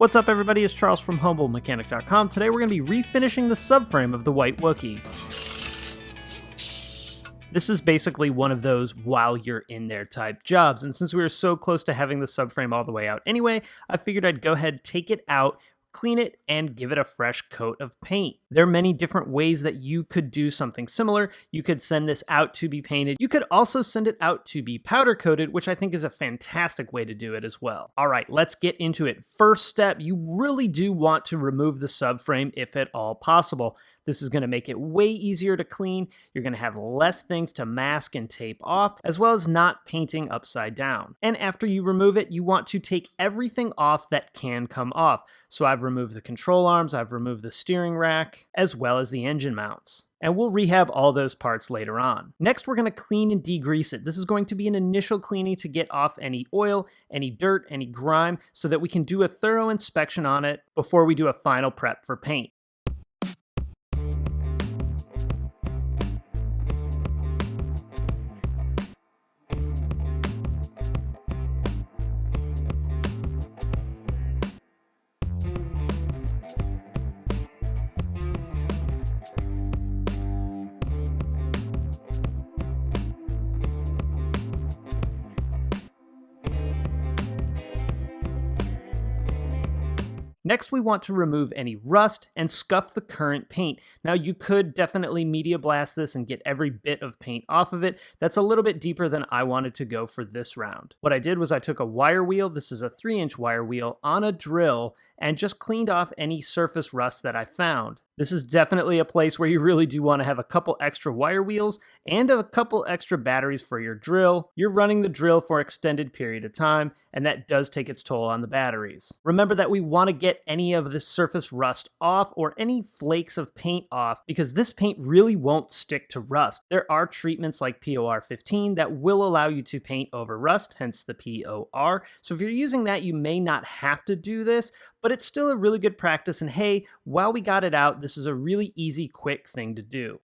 What's up everybody, it's Charles from HumbleMechanic.com. Today we're going to be refinishing the subframe of the white Wookie. This is basically one of those while you're in there type jobs, and since we were so close to having the subframe all the way out anyway, I figured I'd go ahead, take it out, clean it, and give it a fresh coat of paint. There are many different ways that you could do something similar. You could send this out to be painted. You could also send it out to be powder coated, which I think is a fantastic way to do it as well. All right, let's get into it. First step, you really do want to remove the subframe if at all possible. This is going to make it way easier to clean. You're going to have less things to mask and tape off, as well as not painting upside down. And after you remove it, you want to take everything off that can come off. So I've removed the control arms, I've removed the steering rack, as well as the engine mounts. And we'll rehab all those parts later on. Next, we're going to clean and degrease it. This is going to be an initial cleaning to get off any oil, any dirt, any grime, so that we can do a thorough inspection on it before we do a final prep for paint. Next, we want to remove any rust and scuff the current paint. Now, you could definitely media blast this and get every bit of paint off of it. That's a little bit deeper than I wanted to go for this round. What I did was I took a wire wheel, this is a 3-inch wire wheel, on a drill, and just cleaned off any surface rust that I found. This is definitely a place where you really do want to have a couple extra wire wheels and a couple extra batteries for your drill. You're running the drill for an extended period of time, and that does take its toll on the batteries. Remember that we want to get any of this surface rust off or any flakes of paint off, because this paint really won't stick to rust. There are treatments like POR 15 that will allow you to paint over rust, hence the POR. So if you're using that, you may not have to do this, but it's still a really good practice, and hey, while we got it out, this is a really easy, quick thing to do.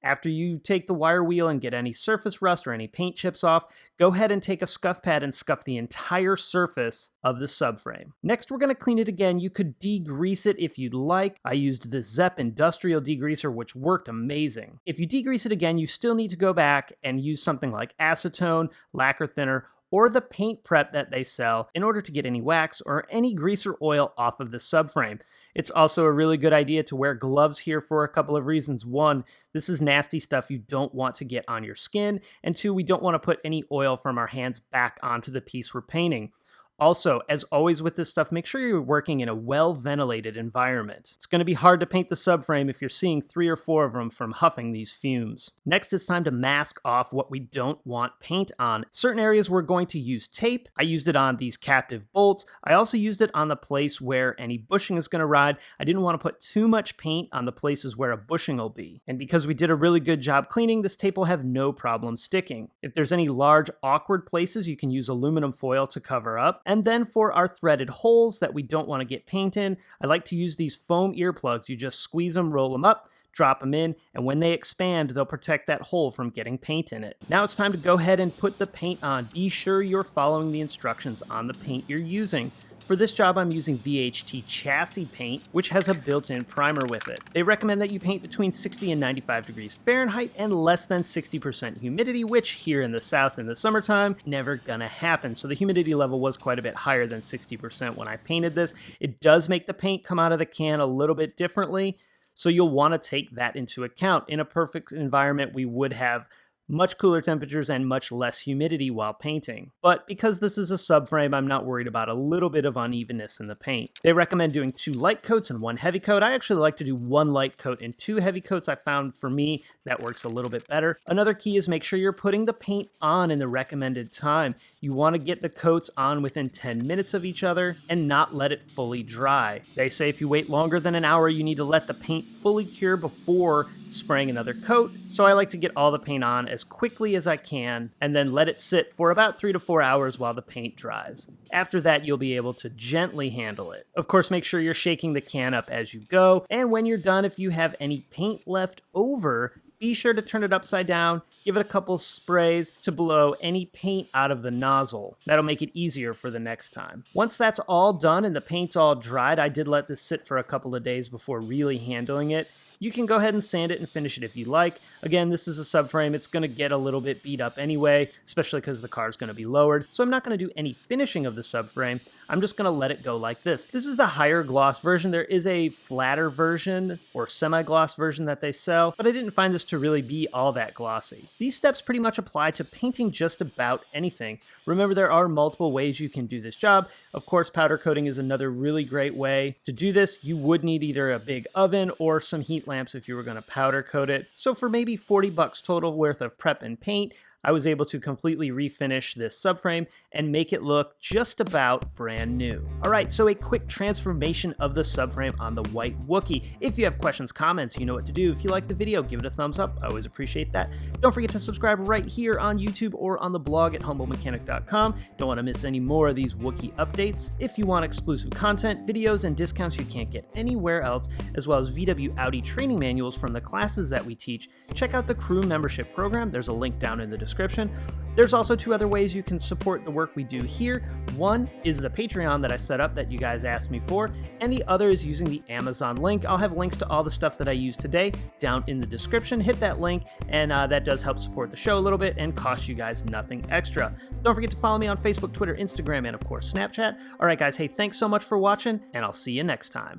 After you take the wire wheel and get any surface rust or any paint chips off, go ahead and take a scuff pad and scuff the entire surface of the subframe. Next, we're going to clean it again. You could degrease it if you'd like. I used the Zepp industrial degreaser, which worked amazing. If you degrease it again, you still need to go back and use something like acetone, lacquer thinner, or the paint prep that they sell in order to get any wax or any grease or oil off of the subframe. It's also a really good idea to wear gloves here for a couple of reasons. One, this is nasty stuff you don't want to get on your skin, and two, we don't want to put any oil from our hands back onto the piece we're painting. Also, as always with this stuff, make sure you're working in a well-ventilated environment. It's going to be hard to paint the subframe if you're seeing 3 or 4 of them from huffing these fumes. Next, it's time to mask off what we don't want paint on. Certain areas we're going to use tape. I used it on these captive bolts. I also used it on the place where any bushing is going to ride. I didn't want to put too much paint on the places where a bushing will be. And because we did a really good job cleaning, this tape will have no problem sticking. If there's any large, awkward places, you can use aluminum foil to cover up. And then for our threaded holes that we don't want to get paint in, I like to use these foam earplugs. You just squeeze them, roll them up, drop them in, and when they expand, they'll protect that hole from getting paint in it. Now it's time to go ahead and put the paint on. Be sure you're following the instructions on the paint you're using. For this job, I'm using VHT chassis paint, which has a built-in primer with it. They recommend that you paint between 60 and 95 degrees Fahrenheit and less than 60% humidity, which here in the South in the summertime, never gonna happen. So the humidity level was quite a bit higher than 60% when I painted this. It does make the paint come out of the can a little bit differently, so you'll wanna take that into account. In a perfect environment, we would have much cooler temperatures and much less humidity while painting. But because this is a subframe, I'm not worried about a little bit of unevenness in the paint. They recommend doing 2 light coats and 1 heavy coat. I actually like to do 1 light coat and 2 heavy coats. I found for me that works a little bit better. Another key is make sure you're putting the paint on in the recommended time. You want to get the coats on within 10 minutes of each other and not let it fully dry. They say if you wait longer than an hour, you need to let the paint fully cure before spraying another coat. So I like to get all the paint on as quickly as I can, and then let it sit for about 3 to 4 hours while the paint dries. After that, you'll be able to gently handle it. Of course, make sure you're shaking the can up as you go, and when you're done, if you have any paint left over, be sure to turn it upside down, give it a couple sprays to blow any paint out of the nozzle. That'll make it easier for the next time. Once that's all done and the paint's all dried, I did let this sit for a couple of days before really handling it. You can go ahead and sand it and finish it if you like. Again, this is a subframe. It's going to get a little bit beat up anyway, especially because the car is going to be lowered. So I'm not going to do any finishing of the subframe. I'm just going to let it go like this. This is the higher gloss version. There is a flatter version or semi-gloss version that they sell, but I didn't find this to really be all that glossy. These steps pretty much apply to painting just about anything. Remember, there are multiple ways you can do this job. Of course, powder coating is another really great way to do this. You would need either a big oven or some heat lamps if you were going to powder coat it. So for maybe $40 total worth of prep and paint, I was able to completely refinish this subframe and make it look just about brand new. All right, so a quick transformation of the subframe on the white Wookie. If you have questions, comments, you know what to do. If you like the video, give it a thumbs up. I always appreciate that. Don't forget to subscribe right here on YouTube or on the blog at humblemechanic.com. Don't want to miss any more of these Wookie updates. If you want exclusive content, videos, and discounts you can't get anywhere else, as well as VW Audi training manuals from the classes that we teach, check out the crew membership program. There's a link down in the description. There's also 2 other ways you can support the work we do here. One is the Patreon that I set up that you guys asked me for, and the other is using the Amazon link. I'll have links to all the stuff that I use today down in the description. Hit that link, and that does help support the show a little bit and cost you guys nothing extra. Don't forget to follow me on Facebook, Twitter, Instagram, and of course Snapchat. All right, guys, hey, thanks so much for watching, and I'll see you next time.